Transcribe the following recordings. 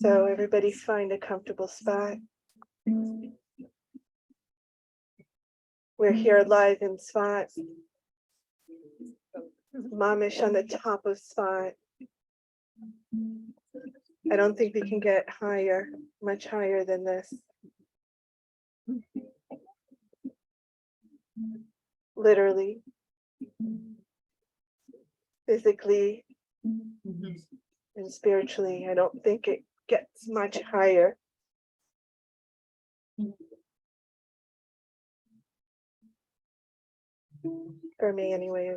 So everybody find a comfortable spot. We're here live in Spot. Mamish on the top of Spot. I don't think we can get higher, much higher than this. Literally, physically, and spiritually. I don't think it gets much higher. For me, anyway,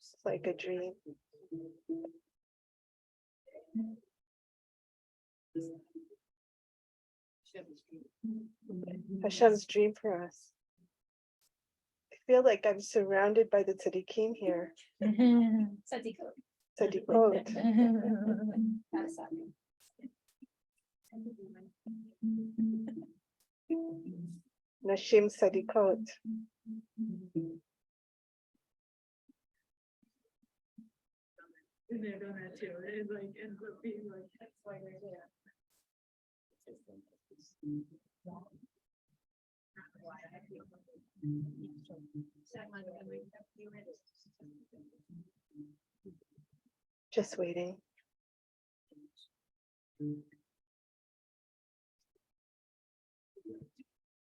it's like a dream. Hashem's dream for us. I feel like I'm surrounded by the tzaddikim here. Tzadikot. Nashim tzadikot. They've done that too. It like ends up being like that's why they're there. Just waiting.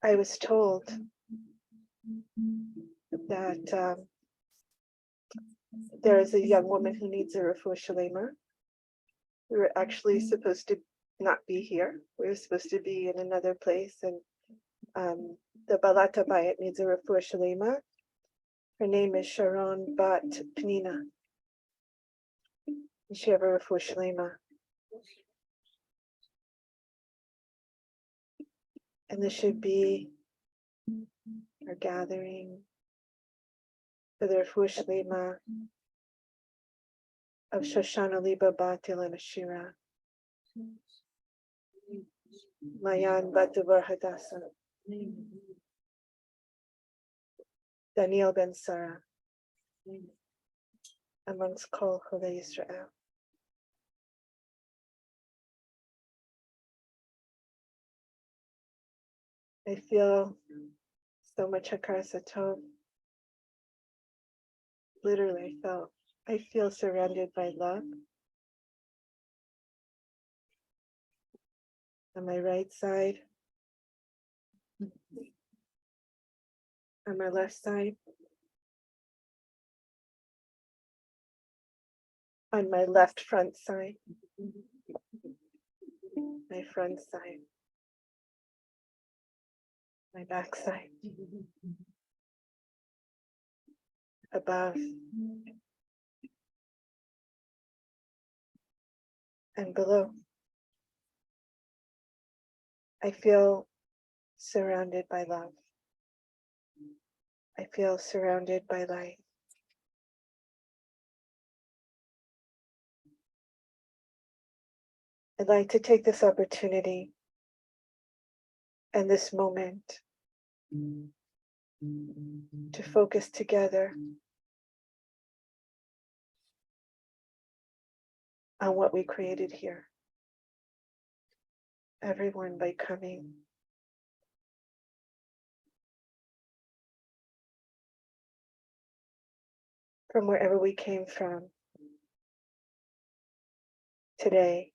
I was told that there is a young woman who needs a refuah shalema. We were actually supposed to not be here. We were supposed to be in another place, and the Balata Bayit needs a refuah shalema. Her name is Sharon Bat Pnina. And she have a refuah shalema. And this should be our gathering for the refuah shalema of Shoshana Liba Bat Ilan Ashira, Mayan Bat Devar Hadassah, Daniel Ben Sarah, amongst Kol Cholei Yisrael. I feel so much Hakar Satov. Literally I feel surrounded by love. On my right side, on my left side, on my left front side, my front side, my back side, above and below. I feel surrounded by love. I feel surrounded by light. I'd like to take this opportunity and this moment to focus together on what we created here. Everyone by coming. From wherever we came from today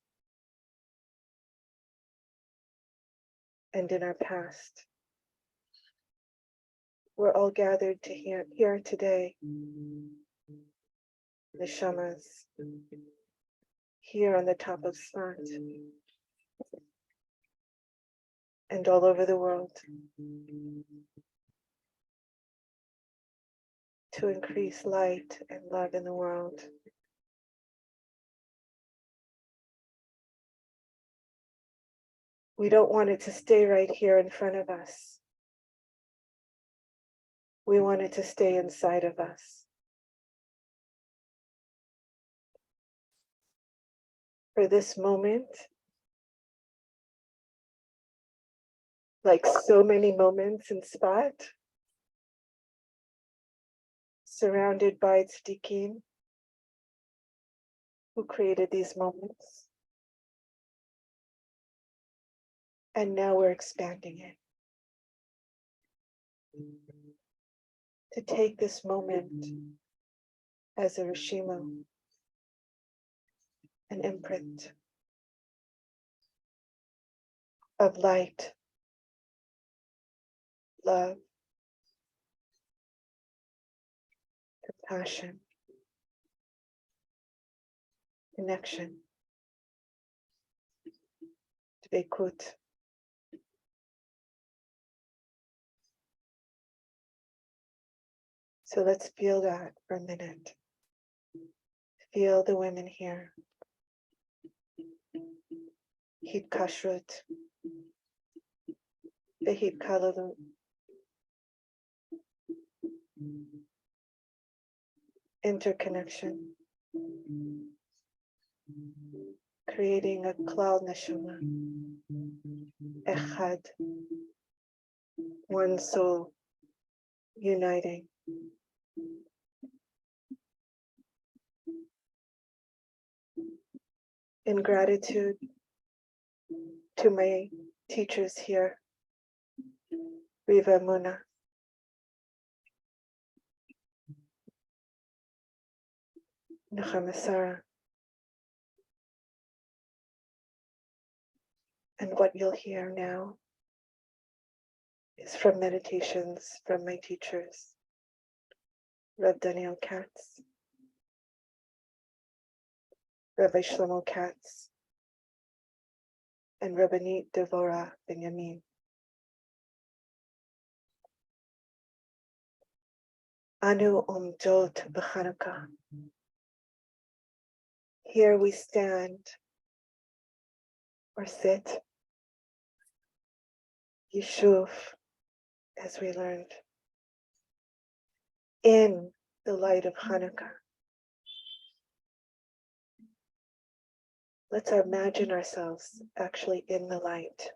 and in our past. We're all gathered to here today. The shamas here on the top of Spot and all over the world to increase light and love in the world. We don't want it to stay right here in front of us. We want it to stay inside of us. For this moment, like so many moments in Spot, surrounded by tzaddikim who created these moments. And now we're expanding it. To take this moment as a Rishimo, an imprint of light, love, compassion, connection, dveikut. So let's feel that for a minute. Feel the women here. Hit kashrut, behit kalalu. Interconnection, creating a cloud neshama, echad, one soul, uniting. In gratitude to my teachers here, Riva Muna, Nachamasara, and what you'll hear now is from meditations from my teachers, Rev Daniel Katz, Rabbi Shlomo Katz, and Rabbanit Devora Benjamin. Anu Umjot B'Chanuka. Here we stand or sit, Yishuv, as we learned, in the light of Hanukkah. Let's imagine ourselves actually in the light.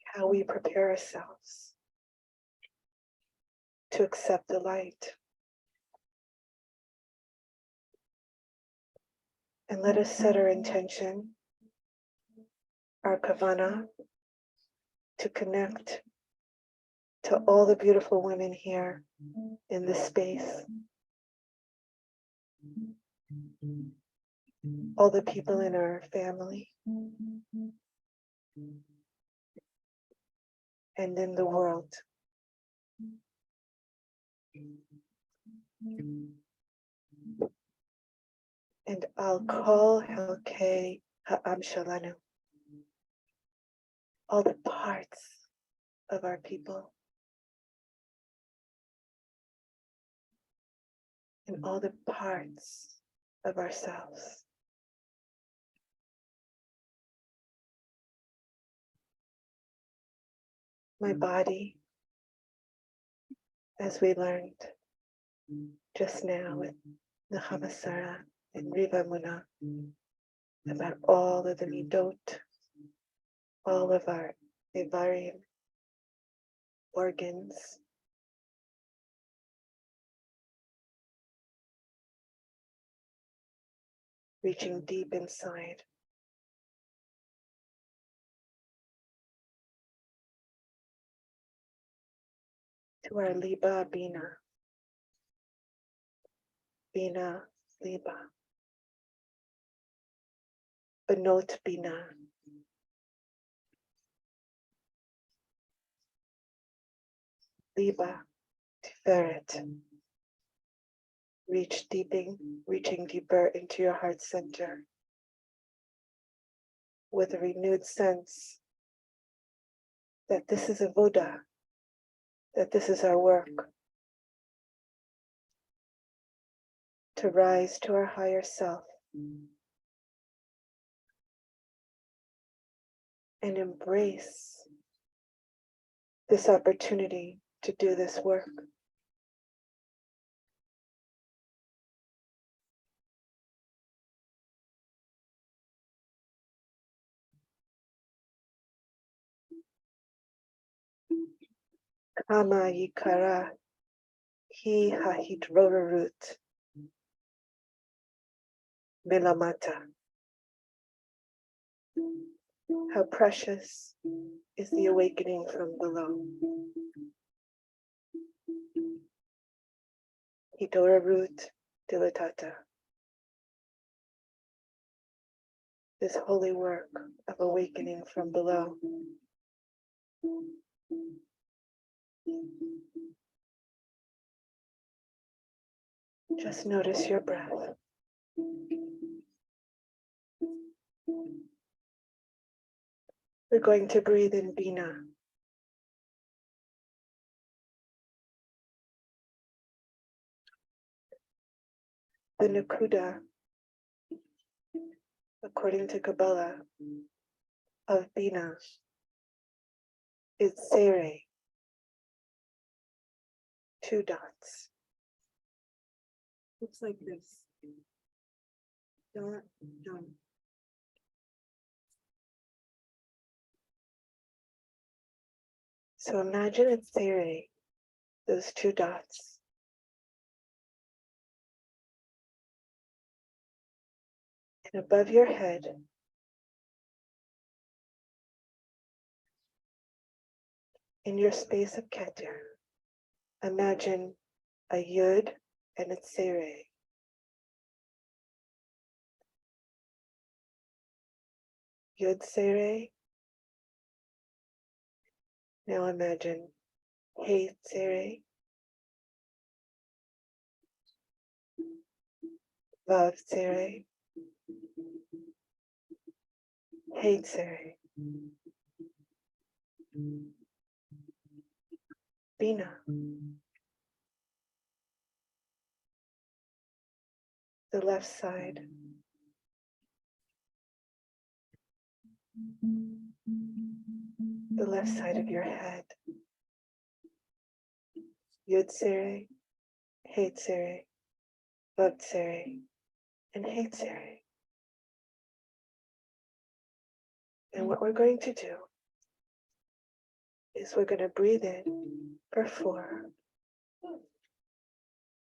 How we prepare ourselves to accept the light. And let us set our intention, our kavana, to connect to all the beautiful women here in this space. All the people in our family and in the world. And I'll call Helkei Ha'am Shalanu, all the parts of our people and all the parts of ourselves. My body, as we learned just now with Nachamasara and Riva Muna, about all of the midot, all of our Ivarim, organs, reaching deep inside. To our Liba Bina, Bina Liba, Benot Bina, Liba Tiferet, reaching deeper into your heart center with a renewed sense that this is avoda, that this is our work, to rise to our higher self and embrace this opportunity to do this work. Kama yikara hi hahidrorut. Milamata. How precious is the awakening from below. Hidora root dilatata. This holy work of awakening from below. Just notice your breath. We're going to breathe in Bina. The Nakuda, according to Kabbalah, of Bina is Sere, 2 dots. Looks like this. Dot, dot. So imagine it's Sere, those 2 dots. And above your head, in your space of Keter, imagine a Yud and it's Sere. Yud Sere. Now imagine Hey Sere, Vav Sere, Hey Sere, Bina. The left side. The left side of your head. Yud Sere, Hey Sere, Vav Sere, and Hey Sere. And what we're going to do is we're going to breathe in for 4.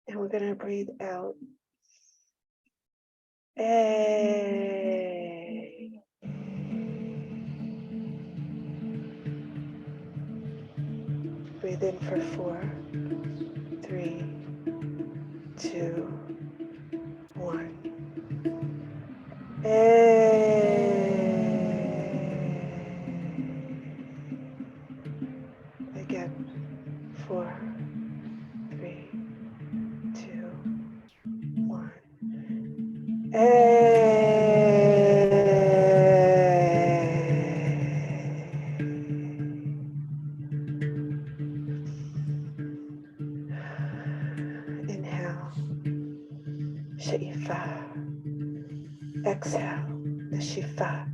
And we're going to breathe out. A. Breathe in for 4, 3, 2, 1. Again. 4, 3, 2, 1. Inhale, She'ifa. Exhale, the Shifa.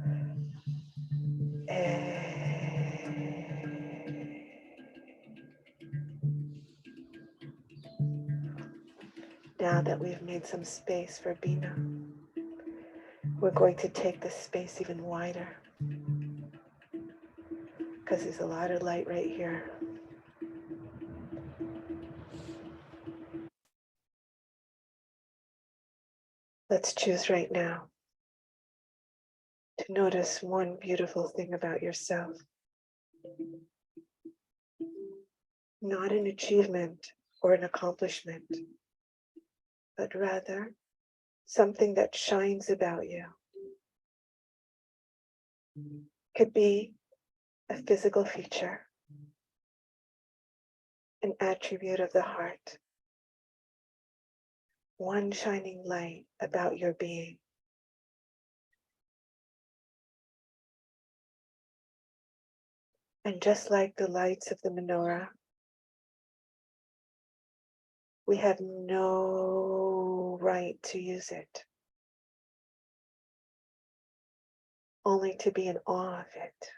Now that we've made some space for Bina, we're going to take this space even wider because there's a lot of light right here. Let's choose right now to notice one beautiful thing about yourself. Not an achievement or an accomplishment, but rather something that shines about you. Could be a physical feature, an attribute of the heart, one shining light about your being. And just like the lights of the menorah, we have no right to use it, only to be in awe of it.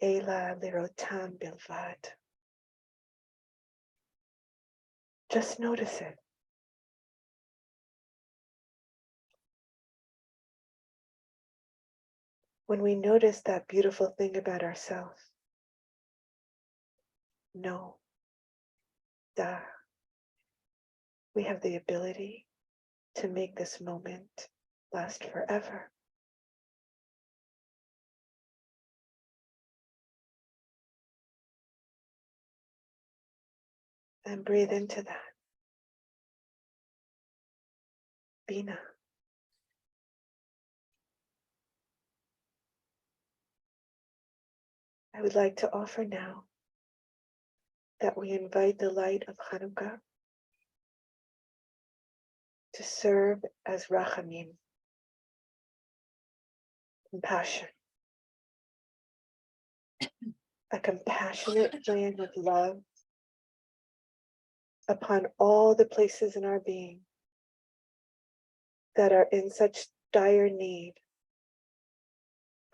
Ela lirotam bilvad. Just notice it. When we notice that beautiful thing about ourselves, no, da, we have the ability to make this moment last forever. And breathe into that. Bina. I would like to offer now that we invite the light of Chanuka to serve as rachamim, compassion, a compassionate flame of love upon all the places in our being that are in such dire need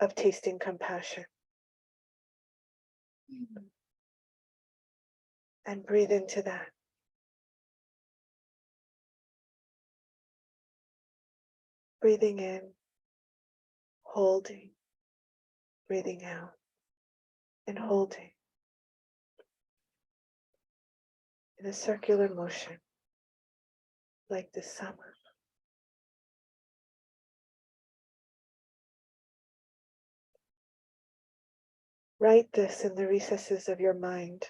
of tasting compassion. And breathe into that. Breathing in, holding, breathing out, and holding in a circular motion like the summer. Write this in the recesses of your mind.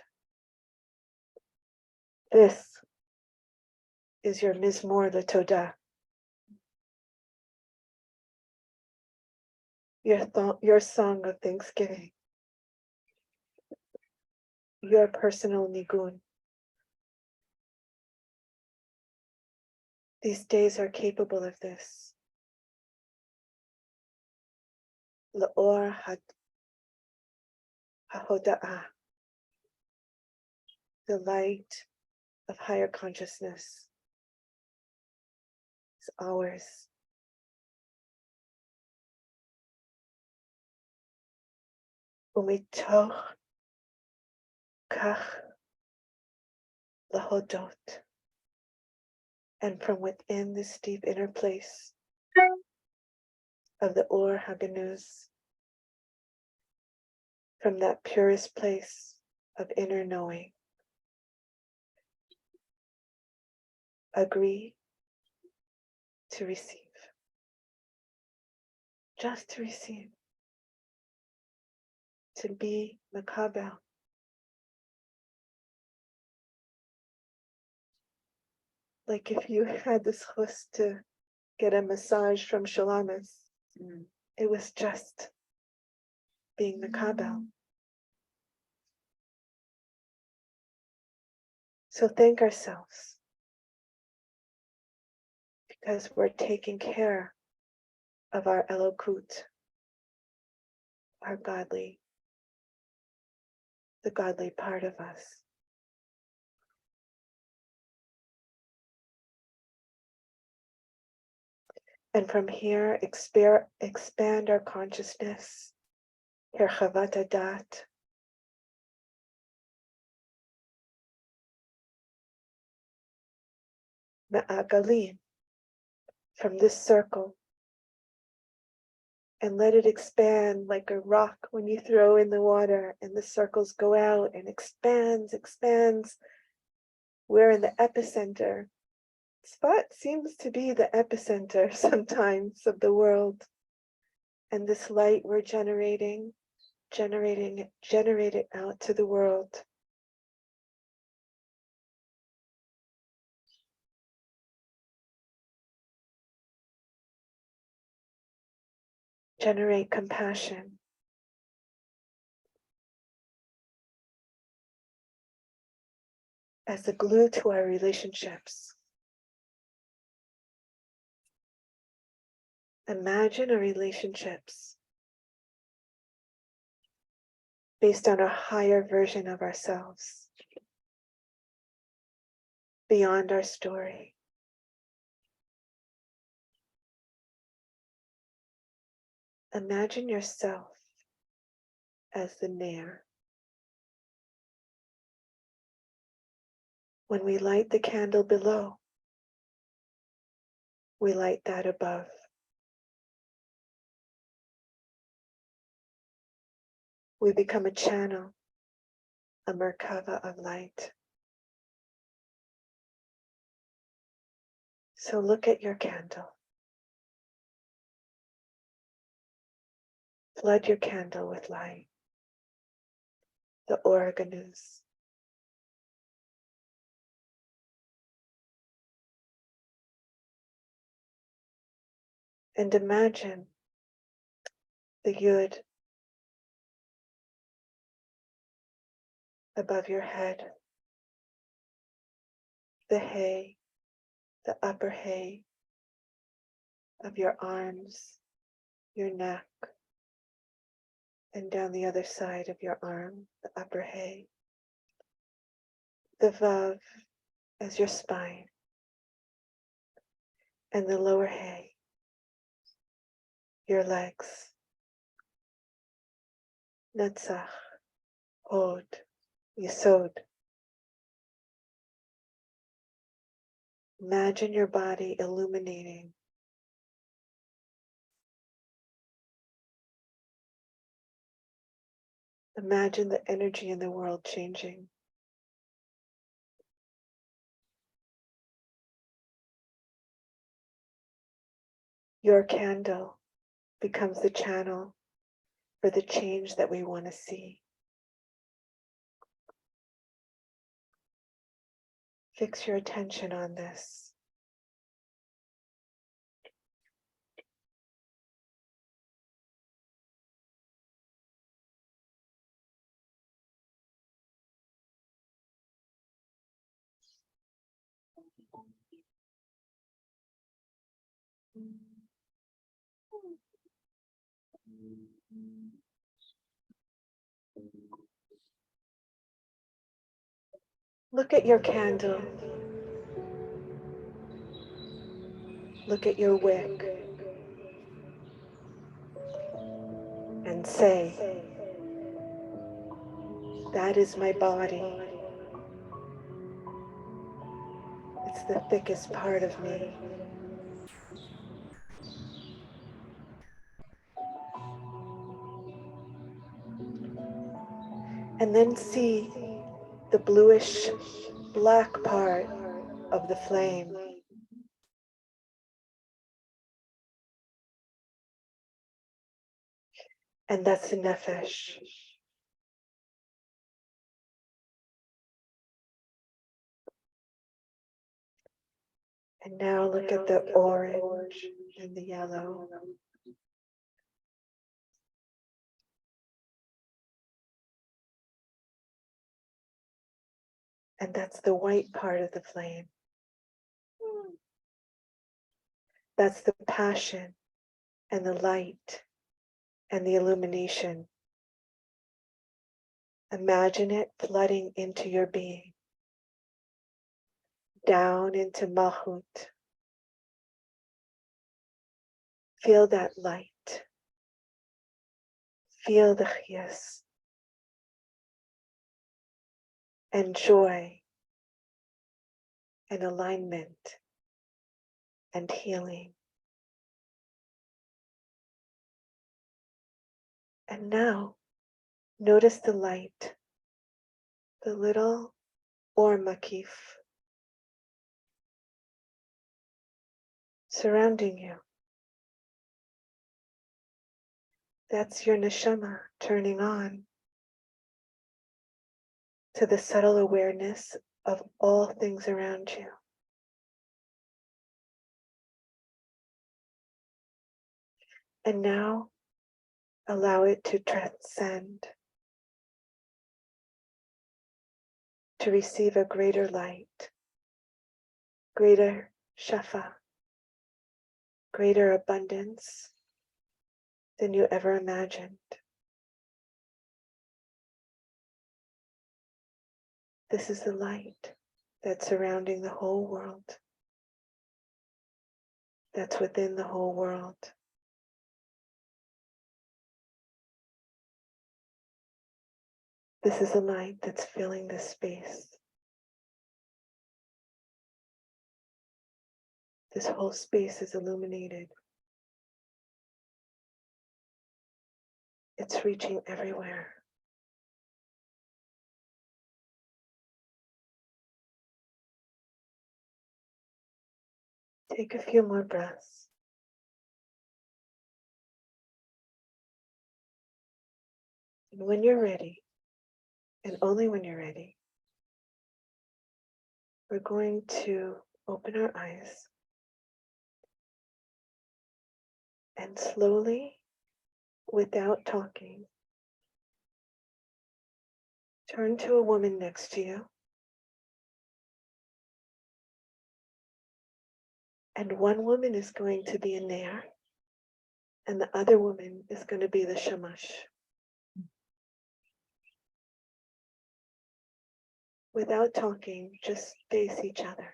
This is your Mizmor LeTodah. Your song of thanksgiving. Your personal nigun. These days are capable of this. L'or HaHoda'ah. The light of higher consciousness is ours. Umitoch kach lahodot. And from within this deep inner place of the Or Haganuz, from that purest place of inner knowing, agree to receive. Just to receive. To be makabel. Like if you had this chus to get a massage from Shalamis, it was just being makabel. So thank ourselves because we're taking care of our Elokut, our godly, the godly part of us. And from here, expand our consciousness, Herchavat Adat, Ma'agalim, from this circle, and let it expand like a rock when you throw in the water and the circles go out and expands. We're in the epicenter. Spot seems to be the epicenter sometimes of the world. And this light we're generating it out to the world. Generate compassion. As the glue to our relationships. Imagine our relationships based on a higher version of ourselves, beyond our story. Imagine yourself as the Nair. When we light the candle below, we light that above. We become a channel, a Merkava of light. So look at your candle. Flood your candle with light, the oreganus. And imagine the yud above your head, the hay, the upper hay of your arms, your neck, and down the other side of your arm, the upper hay, the vav as your spine, and the lower hay, your legs, netzach, hod, yesod. Imagine your body illuminating. Imagine the energy in the world changing. Your candle becomes the channel for the change that we want to see. Fix your attention on this. Look at your candle. Look at your wick. And say, that is my body. It's the thickest part of me. And then see the bluish black part of the flame. And that's the nefesh. And now look at the orange and the yellow. And that's the white part of the flame. That's the passion and the light and the illumination. Imagine it flooding into your being, down into Malchut. Feel that light. Feel the chiyas and joy and alignment and healing. And now, notice the light, the little or makif surrounding you. That's your neshama turning on to the subtle awareness of all things around you. And now, allow it to transcend, to receive a greater light, greater shafa, greater abundance than you ever imagined. This is the light that's surrounding the whole world, that's within the whole world. This is a light that's filling this space. This whole space is illuminated. It's reaching everywhere. Take a few more breaths. And when you're ready, and only when you're ready, we're going to open our eyes and slowly, without talking, turn to a woman next to you. And one woman is going to be a Nair, and the other woman is going to be the Shamash. Without talking, just face each other.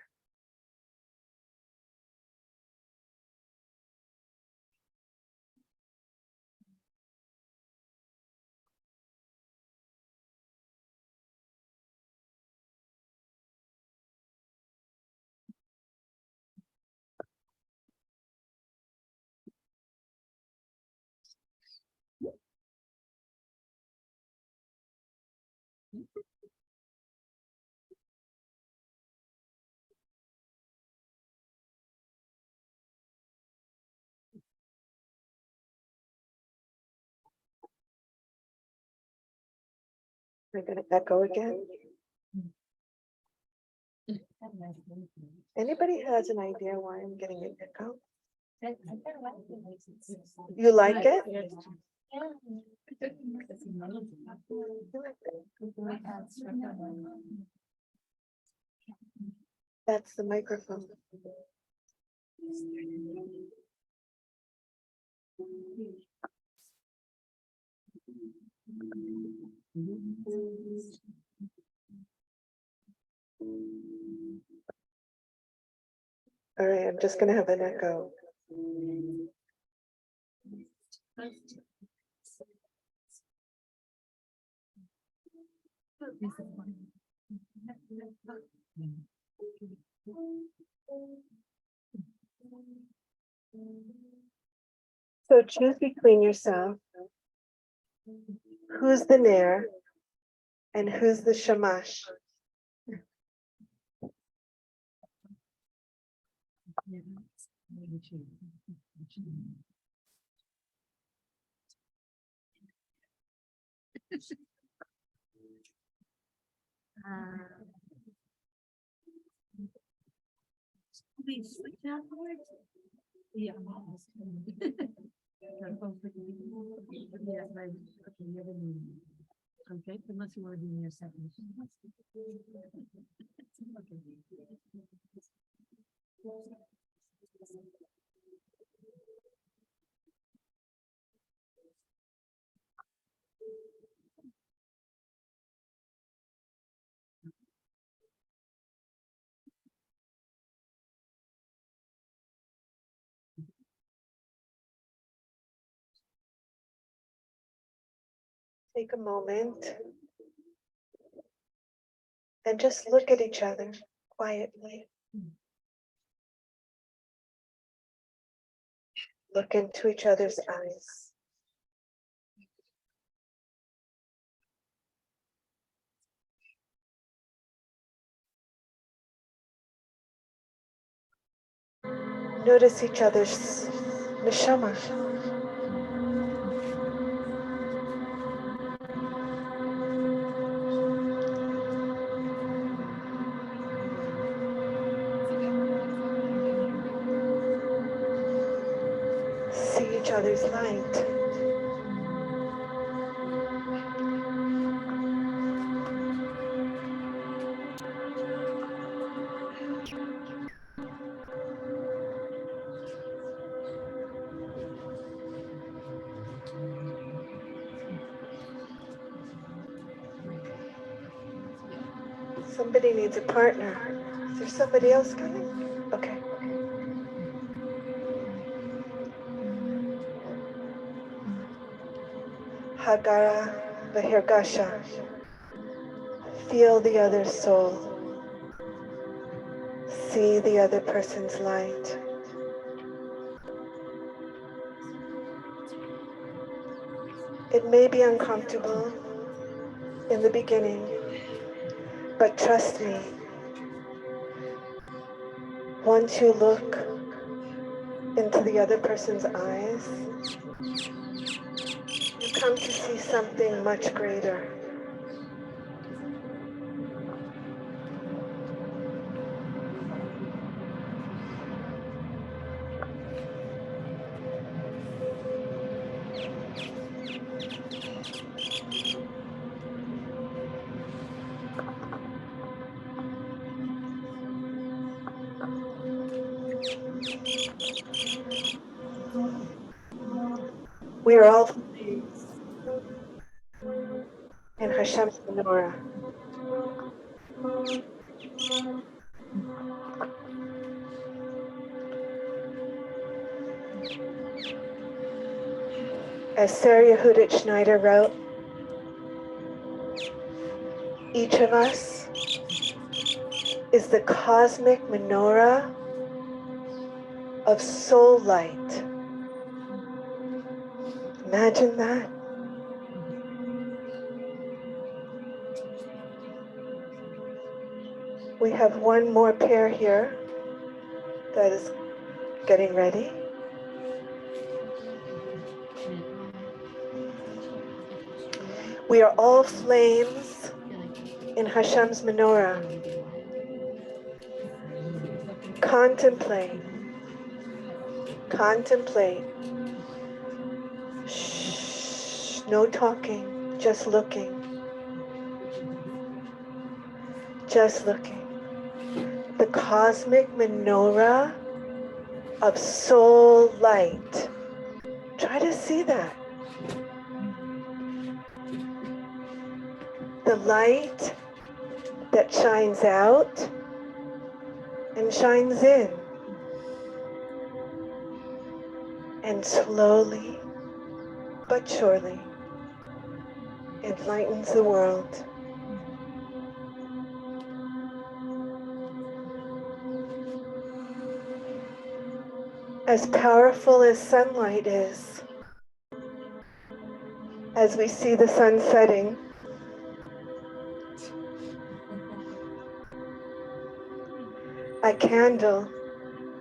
I'm going to echo again. Anybody has an idea why I'm getting an echo? You like it? That's the microphone. All right, I'm just going to have an echo. So choose between yourself. Who's the Nair and who's the Shamash? Yeah. Okay, unless you want to do your second. Take a moment and just look at each other quietly. Look into each other's eyes. Notice each other's neshama. See each other's light. Somebody needs a partner. Is there somebody else coming? Okay. Hagara Vahirgasha. Feel the other soul. See the other person's light. It may be uncomfortable in the beginning, but trust me, once you look into the other person's eyes, you come to see something much greater. We are all in Hashem's menorah. As Sarah Yehudit Schneider wrote, each of us is the cosmic menorah of soul light. Imagine that. We have one more pair here that is getting ready. We are all flames in Hashem's menorah. Contemplate. Contemplate. Shh, no talking, just looking. Just looking. The cosmic menorah of soul light. Try to see that. The light that shines out and shines in. And slowly but surely enlightens the world. As powerful as sunlight is, as we see the sun setting, a candle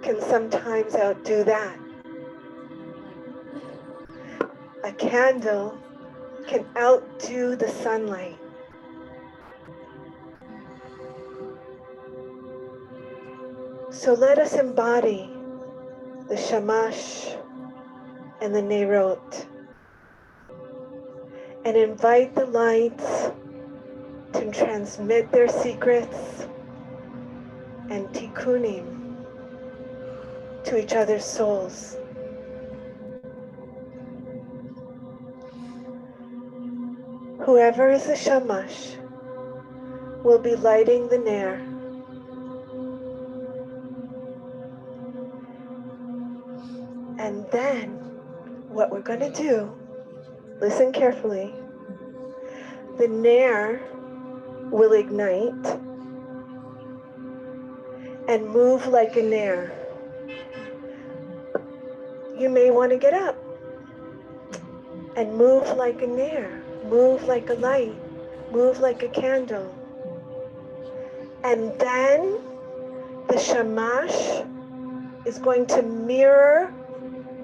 can sometimes outdo that. A candle can outdo the sunlight. So let us embody the Shamash and the Nerot and invite the lights to transmit their secrets and tikkunim to each other's souls. Whoever is the Shamash will be lighting the Ner. And then what we're going to do, listen carefully, the Ner will ignite and move like a Ner. You may want to get up and move like a Ner, move like a light, move like a candle. And then the Shamash is going to mirror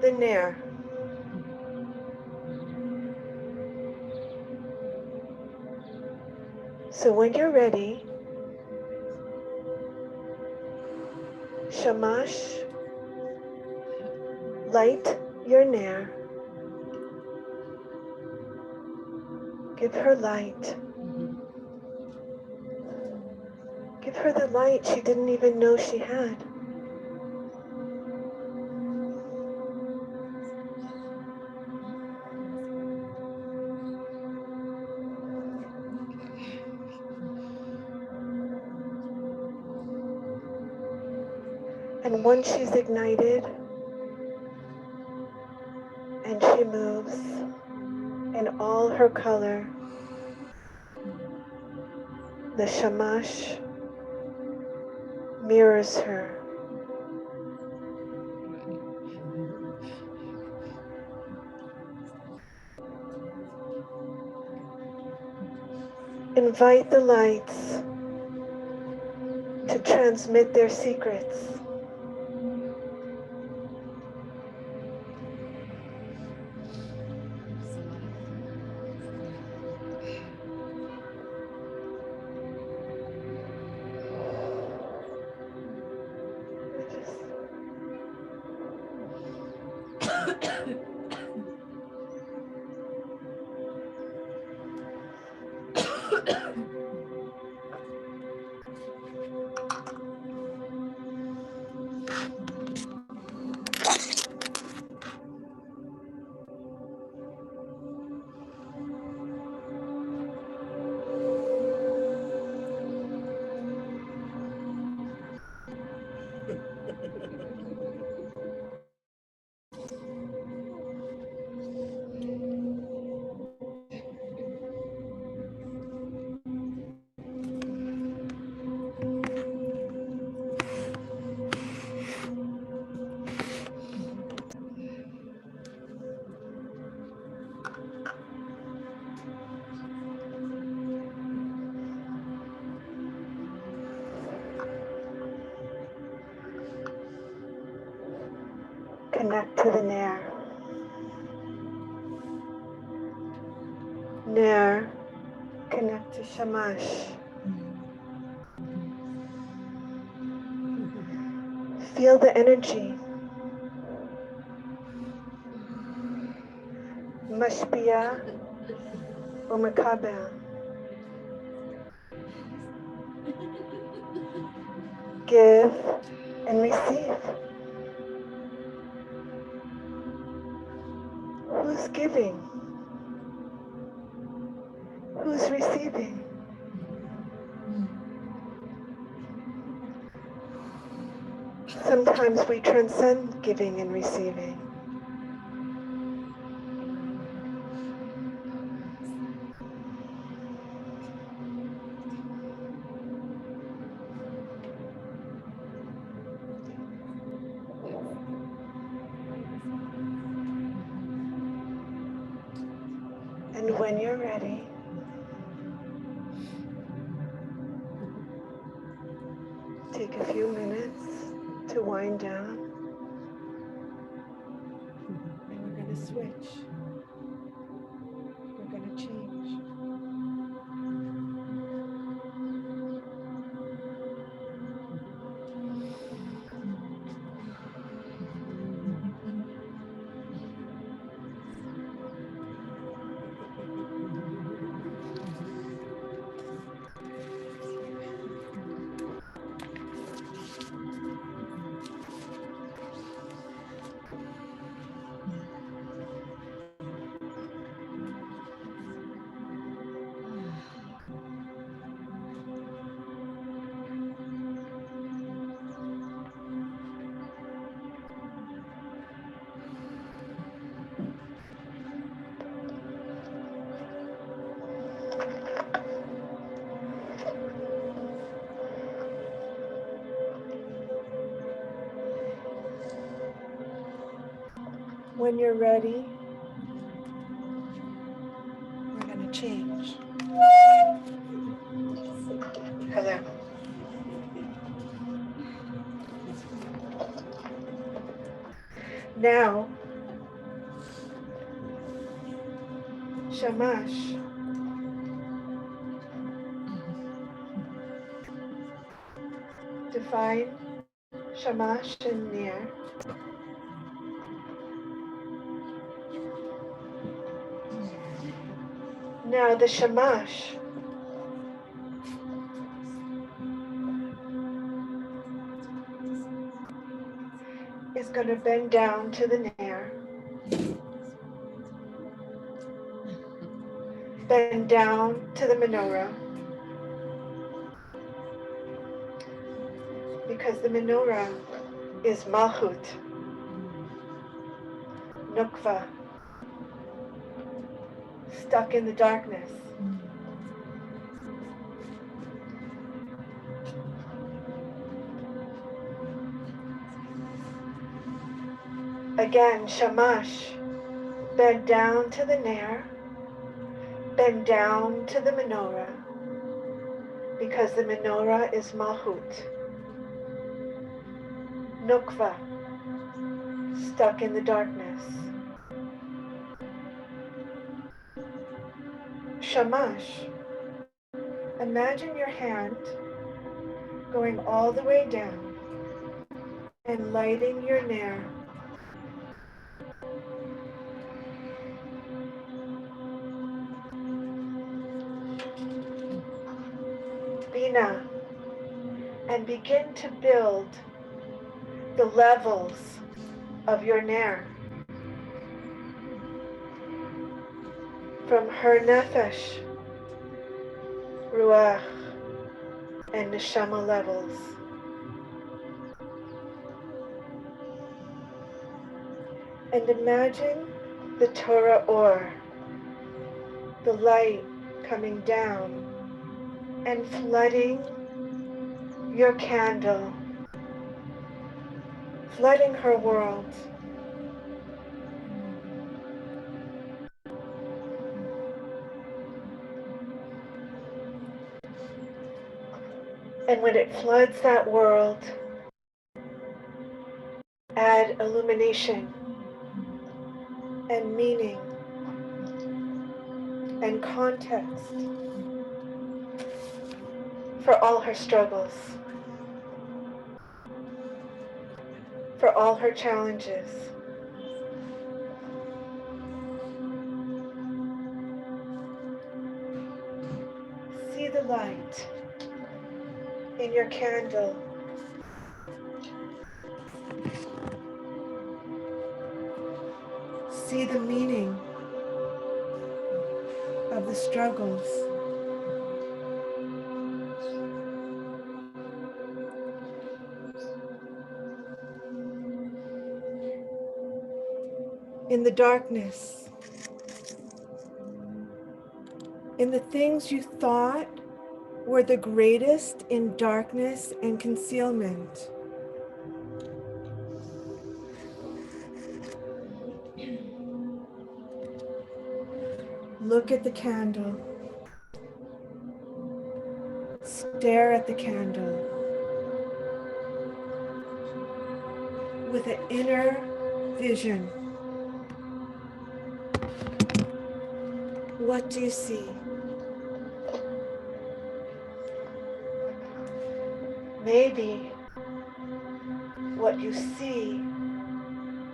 the Ner. So when you're ready, Shamash, light your Ner. Give her light. Give her the light she didn't even know she had. And once she's ignited and she moves in all her color, the Shamash mirrors her. Invite the lights to transmit their secrets. Connect to the Nair. Nair, connect to Shamash. Feel the energy. Mashpia or Makabel. Give and receive. Who's giving? Who's receiving? Sometimes we transcend giving and receiving. And when you're ready, take a few minutes to wind down. And we're going to switch. We're going to change. When you're ready, we're going to change. Hello. Now, Shamash. Define Shamash and Nair. Now the Shamash is going to bend down to the Nair, bend down to the menorah, because the menorah is Malchut, Nukva, stuck in the darkness. Again, Shamash, bend down to the Nair, bend down to the menorah, because the menorah is Malchut, Nukva, stuck in the darkness. Shamash, imagine your hand going all the way down and lighting your Nair Bina, and begin to build the levels of your Nair. From her Nefesh, Ruach, and Neshama levels. And imagine the Torah Or, the light coming down and flooding your candle, flooding her world. And when it floods that world, add illumination and meaning and context for all her struggles, for all her challenges. See the light in your candle. See the meaning of the struggles. In the darkness, in the things you thought were the greatest in darkness and concealment. Look at the candle. Stare at the candle with an inner vision. What do you see? Maybe what you see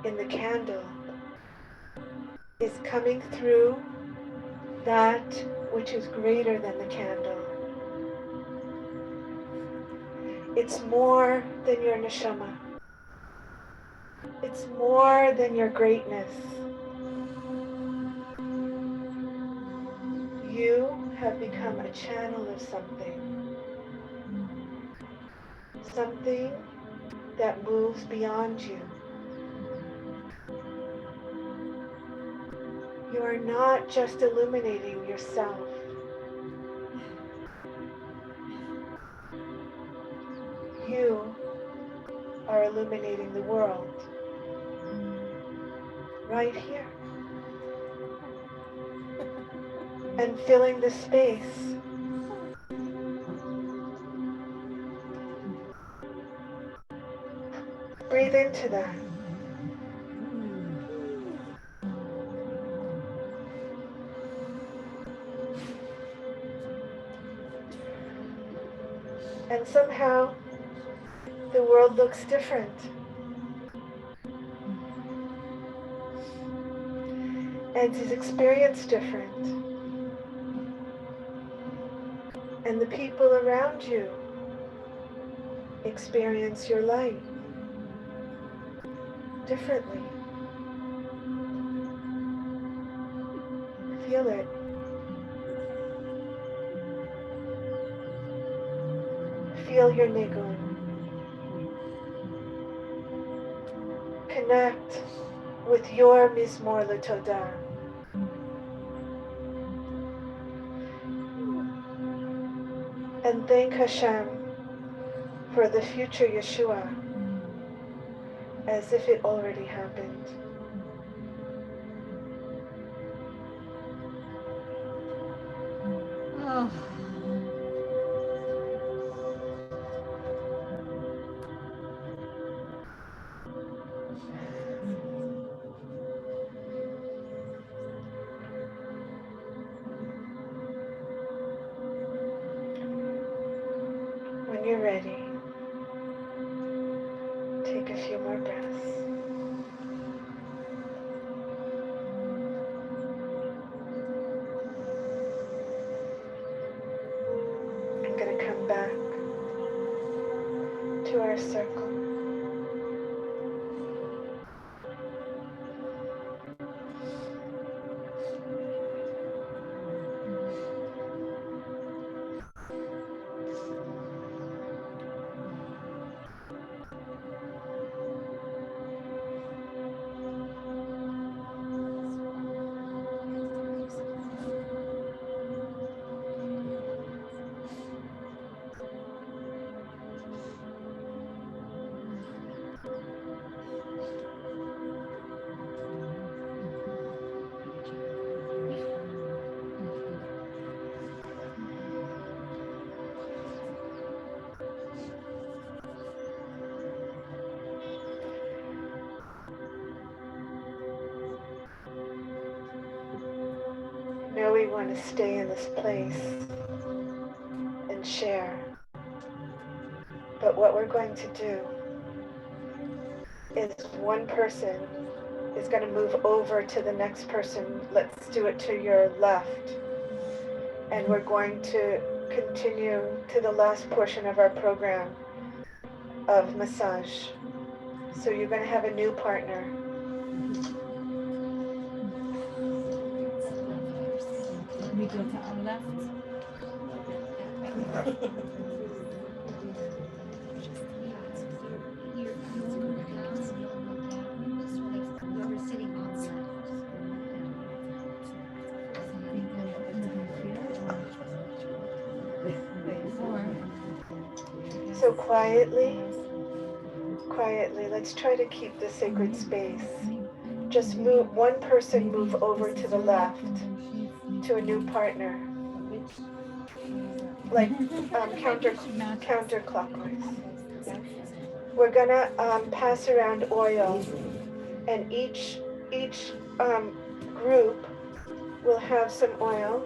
in the candle is coming through that which is greater than the candle. It's more than your neshama. It's more than your greatness. You have become a channel of something. Something that moves beyond you. You are not just illuminating yourself. You are illuminating the world. Right here. And filling the space. Breathe into that. And somehow the world looks different. And is experienced different. And the people around you experience your light differently. Feel it. Feel your nigun. Connect with your Mizmor L'Todah. And thank Hashem for the future Yeshua as if it already happened. Oh. When you're ready, take a few more breaths. our circle. Now we want to stay in this place and share. But what we're going to do is one person is going to move over to the next person. Let's do it to your left. And we're going to continue to the last portion of our program of massage. So you're going to have a new partner. We go to our left. Whoever's sitting on So quietly, let's try to keep the sacred space. Just move, one person move over to the left to a new partner. Like counterclockwise. We're gonna pass around oil, and each group will have some oil.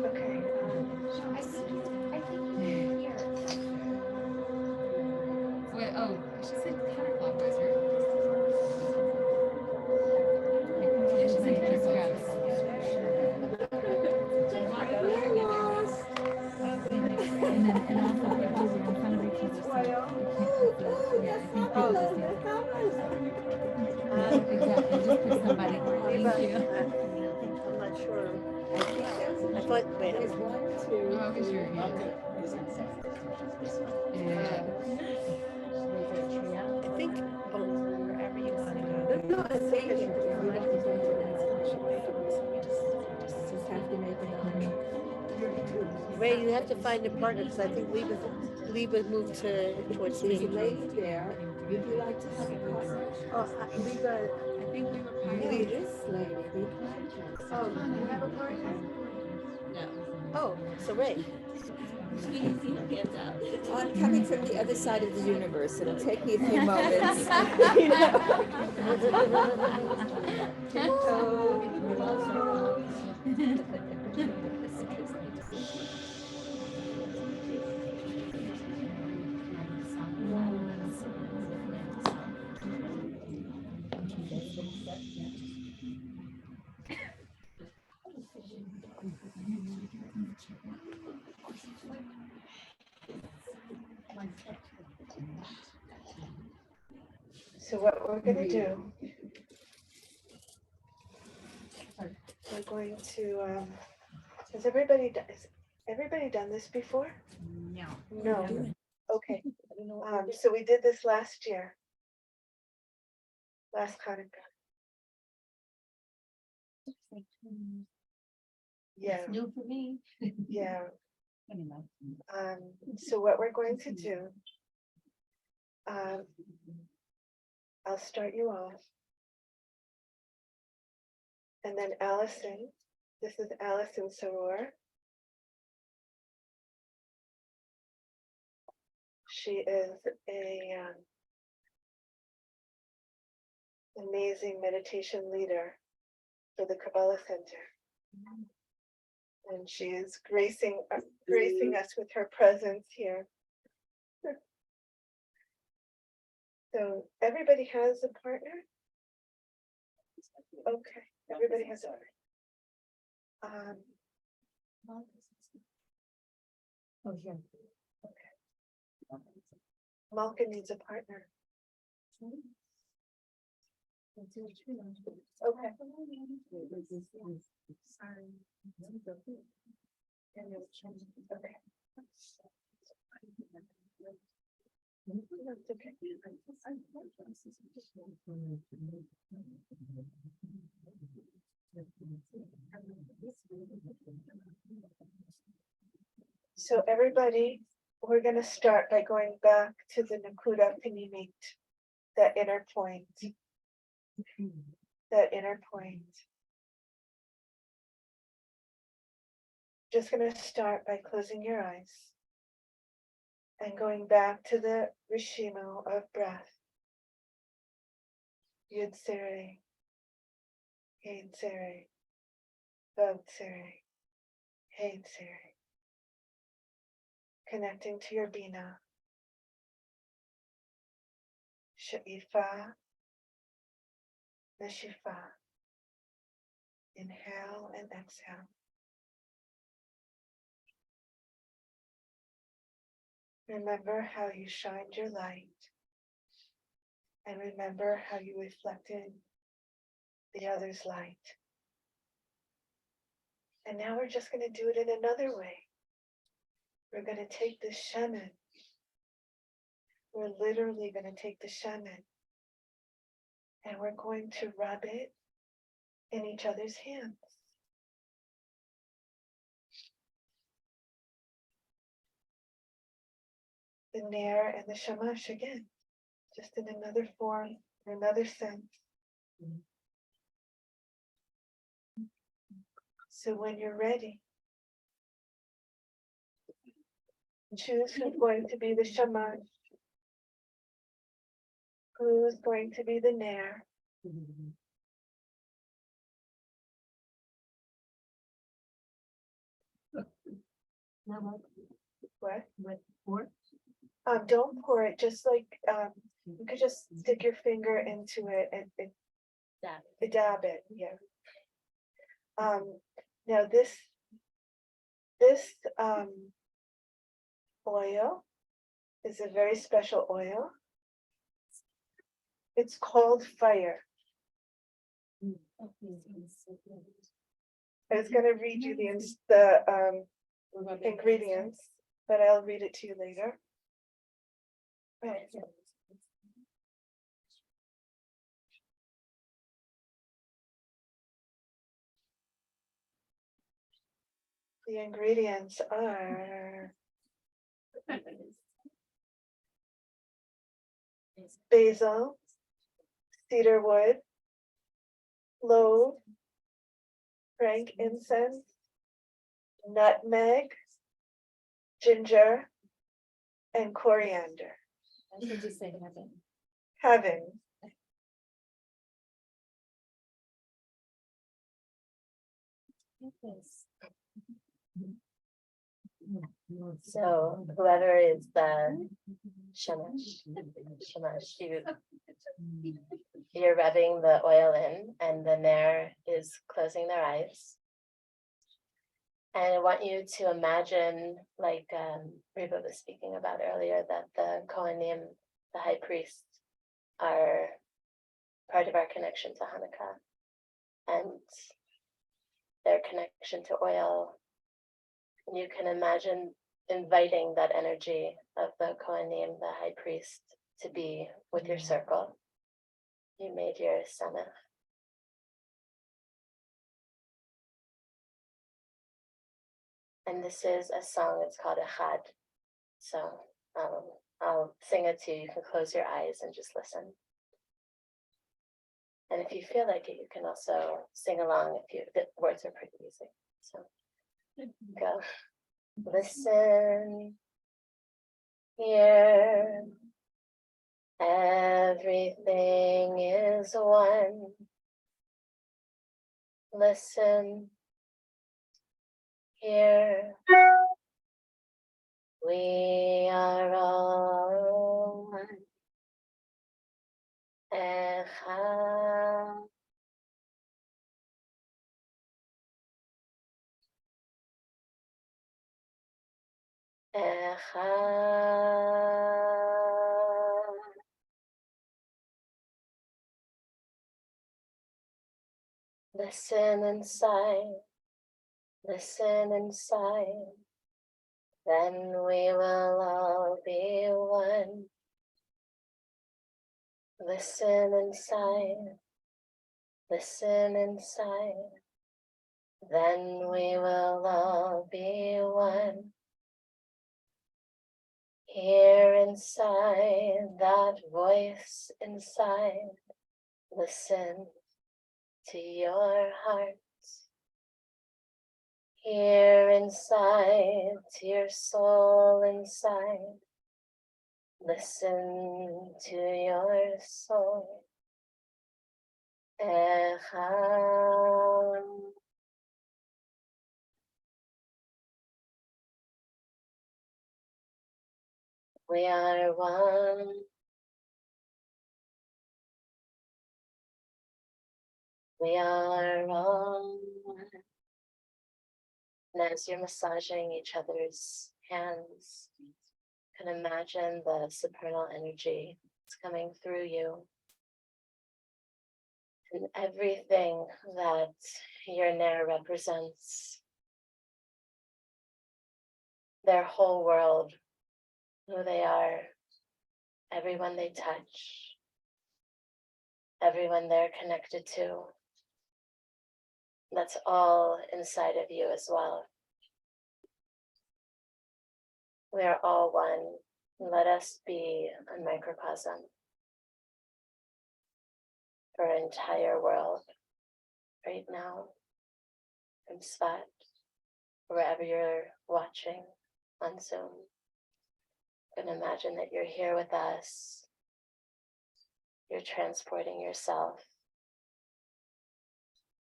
Okay. Wait, oh, she said counterclockwise, right? Yeah, she said counterclockwise. And then and also if we were in front of each other, so yeah, I think people just need exactly, just pick somebody. Thank you. I'm not sure. I thought, wait, Oh, okay, sure, yeah. Yeah. I think, wherever you want to go. no, I think it Ray, you have to find a partner, because I think Liba moved towards me. Lady there, would you like to have a partner? Oh, Liba, I think we were part of This lady, the partner. oh, you have a partner? No. Oh, so Ray. I'm coming from the other side of the universe. It'll take me a few moments. So what we're going to do, we're going to, has everybody done this before? No. No. Okay. So we did this last year. Last Chanuka. Yeah. It's new for me. Yeah. So what we're going to do, I'll start you off. And then Alison, this is Alison Serour. She is a amazing meditation leader for the Kabbalah Center. And she is gracing us with her presence here. So everybody has a partner? Okay, everybody has a partner. Oh, here. Malka needs a partner. Okay. Sorry. Okay. That's okay. So everybody, we're going to start by going back to the Nakuda Pinimit, that inner point. That inner point. Just going to start by closing your eyes and going back to the Rishimo of breath. Yud Sere, Hein Sere, Vod Sere, Hein Sere. Connecting to your Bina. Sha'ifa, Nashifa. Inhale and exhale. Remember how you shined your light. And remember how you reflected the other's light. And now we're just going to do it in another way. We're going to take the shaman. We're literally going to take the shaman. And we're going to rub it in each other's hands. The nair and the shamash again. Just in another form, in another sense. So when you're ready, choose who's going to be the shamash, who's going to be the nair. What? Don't pour it, just like you could just stick your finger into it and dab it, yeah. Now this oil is a very special oil. It's called fire. I was going to read you the ingredients, but I'll read it to you later. Right. The ingredients are basil, cedar wood, clove, frankincense, nutmeg, ginger, and coriander. I should just say heaven. Heaven. So whoever is the shamash, you're rubbing the oil in, and the nair is closing their eyes. And I want you to imagine, like Reba was speaking about earlier, that the Kohanim, the high priests, are part of our connection to Hanukkah and their connection to oil. And you can imagine inviting that energy of the Kohanim, the high priest, to be with your circle. You made your samach. And this is a song, it's called Echad. So I'll sing it to you. You can close your eyes and just listen. And if you feel like it, you can also sing along if the words are pretty easy. So go. Listen, hear, everything is one. Listen, hear, we are all one. Echad. Echad. Listen inside, listen inside, then we will all be one. Listen inside, listen inside, then we will all be one. Hear inside that voice inside, listen to your heart. Hear inside to your soul inside, listen to your soul. Echad. We are one. We are all one. And as you're massaging each other's hands, you can imagine the supernal energy that's coming through you. And everything that your nair represents, their whole world, who they are, everyone they touch, everyone they're connected to. That's all inside of you as well. We are all one. Let us be a microcosm for our entire world right now, from Svat, wherever you're watching on Zoom. You can imagine that you're here with us. You're transporting yourself.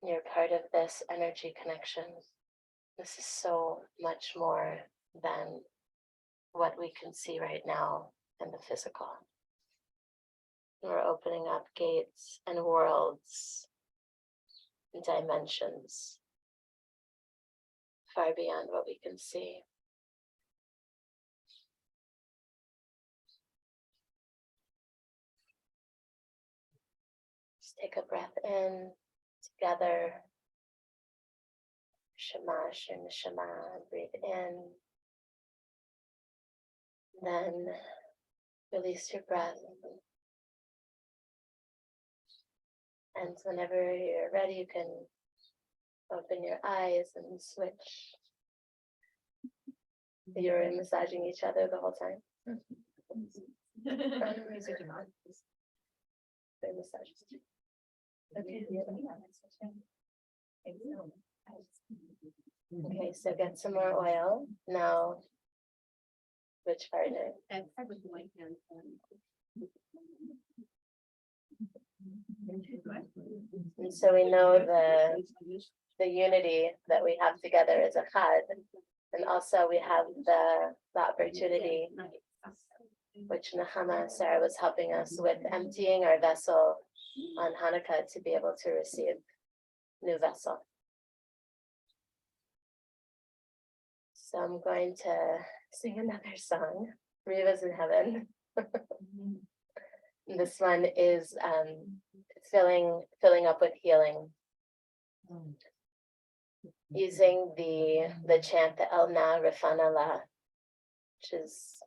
You're part of this energy connection. This is so much more than what we can see right now in the physical. We're opening up gates and worlds and dimensions far beyond what we can see. Just take a breath in together. Shema, Shem, Shema, breathe in. Then release your breath. And whenever you're ready, you can open your eyes and switch. You're massaging each other the whole time. They're massages. Okay, so get some more oil. Now, which partner? And so we know the unity that we have together is a chad, and also we have the opportunity, which Nechama Sarah was helping us with, emptying our vessel on Hanukkah to be able to receive new vessel. So I'm going to sing another song, Riva's in Heaven. This one is filling up with healing, using the chant, the El Na Rafana La, which is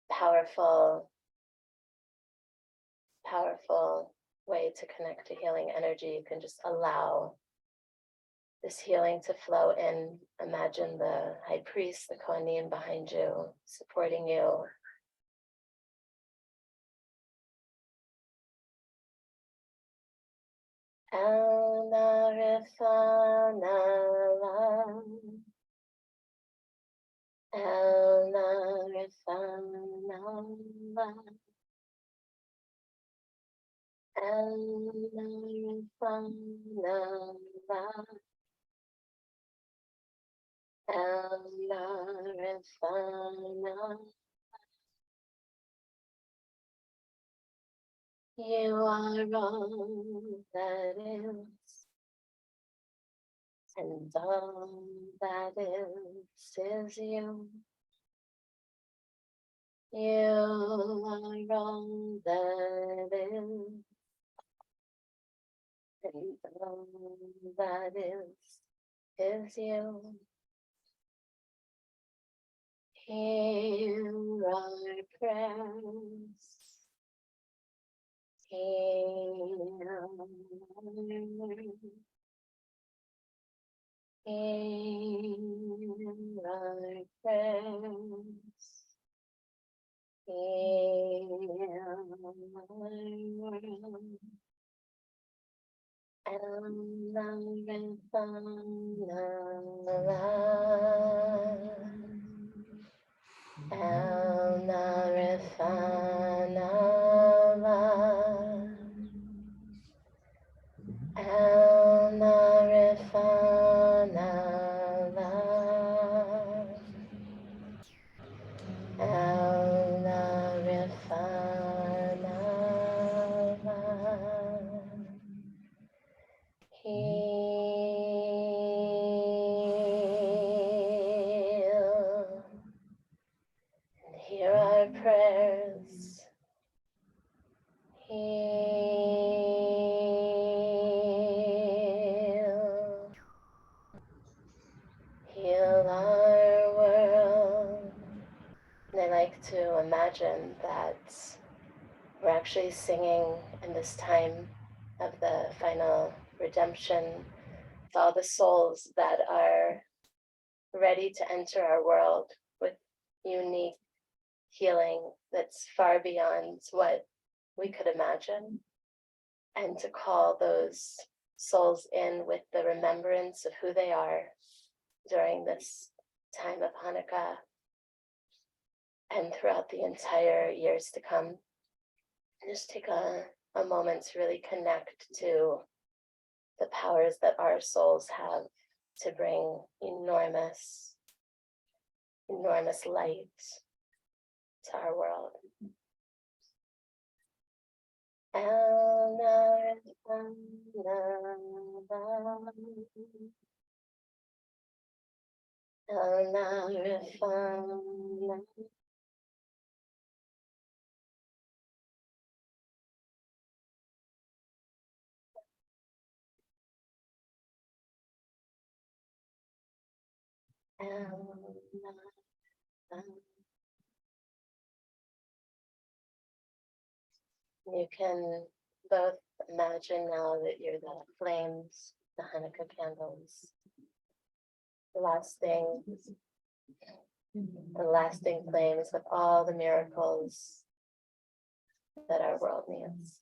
powerful way to connect to healing energy. You can just allow this healing to flow in. Imagine the high priest, the Kohanim behind you, supporting you. El Na Rafana La, El Na Rafana La, El Na Rafana La, El Na Rafana You are all that is, and all that is you. You are all that is, and all that is you. Hear our prayers. Hear our prayers. Hear Hear our prayers. Heal our world. And I like to imagine that we're actually singing in this time of the final redemption to all the souls that are ready to enter our world with unique healing that's far beyond what we could imagine, and to call those souls in with the remembrance of who they are during this time of Hanukkah and throughout the entire years to come. Just take a moment to really connect to the powers that our souls have to bring enormous light to our world. You can both imagine now that you're the flames, the Hanukkah candles, the lasting flames of all the miracles that our world needs.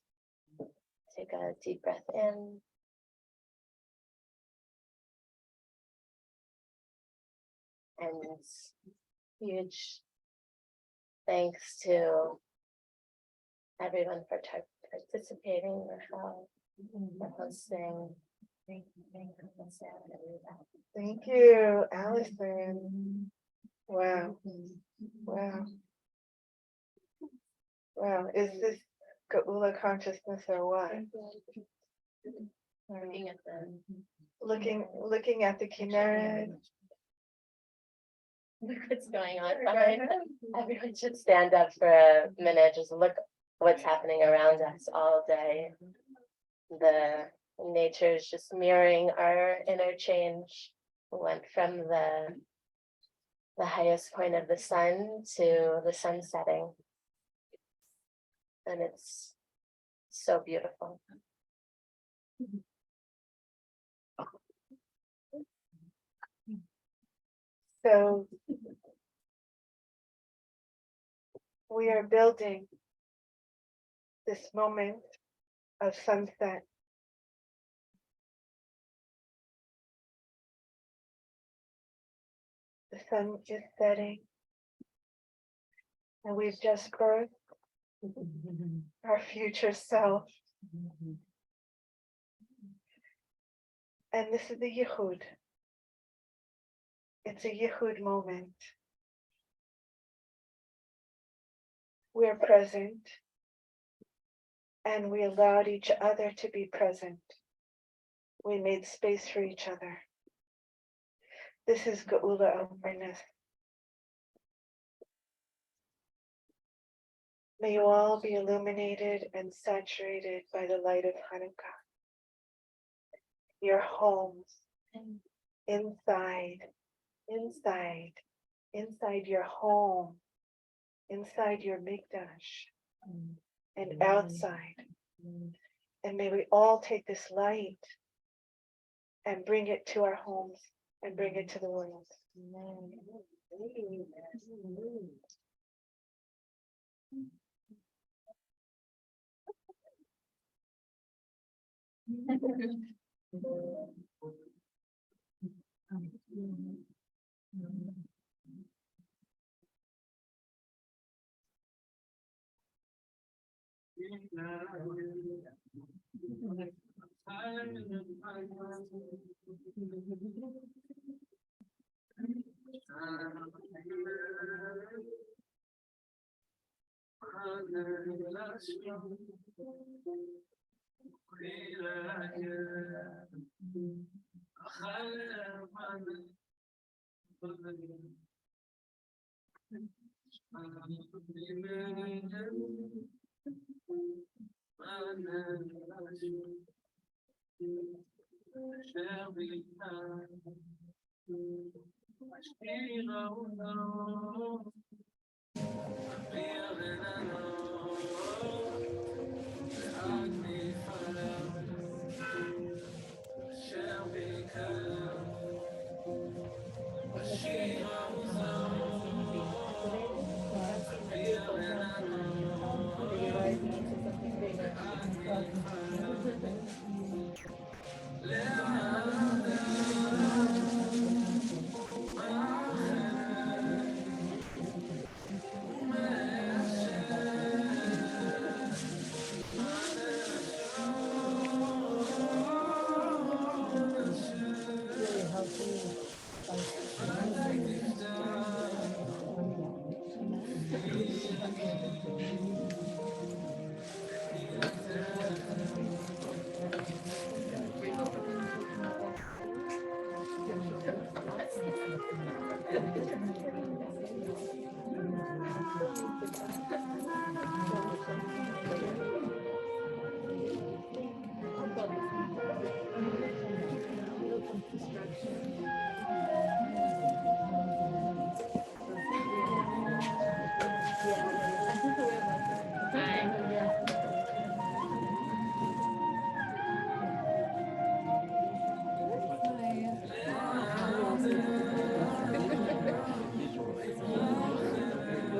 Take a deep breath in. And huge thanks to everyone for participating, Michelle, for hosting. Thank you. Thank you, Alison. Wow. Wow. Wow. Is this Geula consciousness or what? Looking at them. Looking at the Kinneret. Look what's going on behind them. Everyone should stand up for a minute. Just look what's happening around us all day. The nature is just mirroring our interchange. We went from the highest point of the sun to the sun setting. And it's so beautiful. So we are building this moment of sunset. The sun is setting, and we've just birthed our future self. And this is the Yichud. It's a Yichud moment. We're present And we allowed each other to be present. We made space for each other. This is Geula awareness. May you all be illuminated and saturated by the light of Chanuka. Your homes, inside your home, inside your mikdash, and outside. And may we all take this light and bring it to our homes and bring it to the world.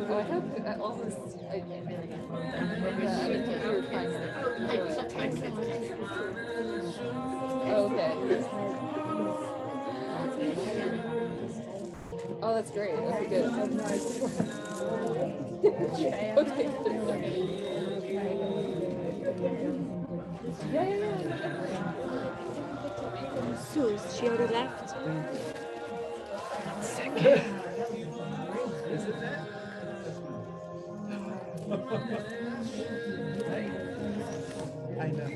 Oh, I hope almost. I mean, you're fine. Oh, okay. Oh, that's great. Okay, good. Okay. Yeah. Sue, is she already left? I know.